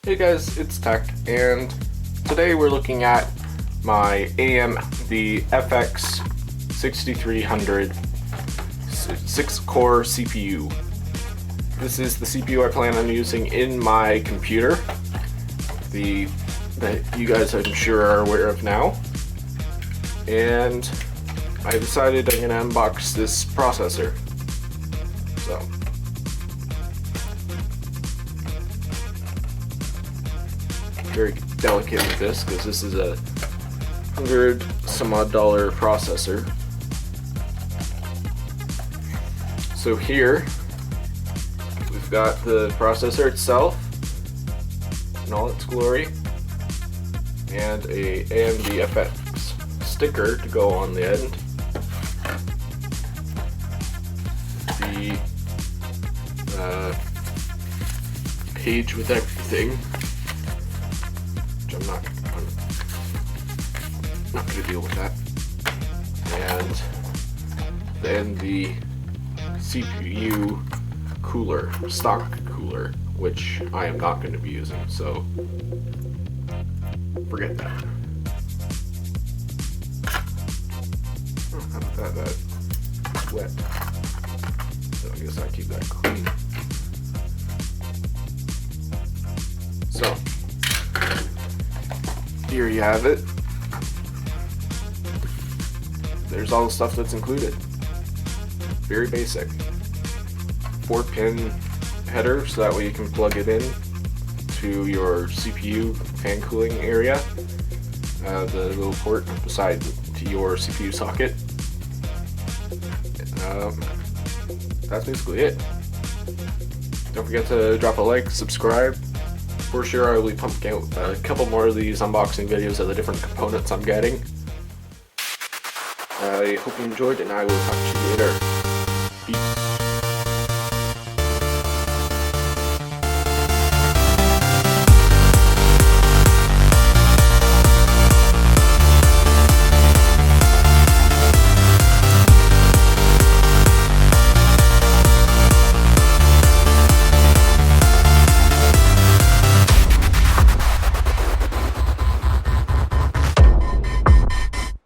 Hey guys, it's Tech, and today we're looking at my AMD FX6300 6-core CPU. This is the CPU I plan on using in my computer, that you guys I'm sure are aware of now. And I decided I'm going to unbox this processor. So, very delicate with this because this is a $100-some-odd processor. So here we've got the processor itself in all its glory, and a AMD FX sticker to go on the end. The page with everything. I'm not going to deal with that. And then the CPU cooler, stock cooler, which I am not going to be using, so forget that. Oh, how about that? That's wet. So I guess I keep that clean. So here you have it. There's all the stuff that's included. Very basic. 4-pin header, so that way you can plug it in to your CPU fan cooling area. The little port beside to your CPU socket. That's basically it. Don't forget to drop a like, subscribe. For sure, I will be pumping out a couple more of these unboxing videos of the different components I'm getting. I hope you enjoyed, and I will talk to you later.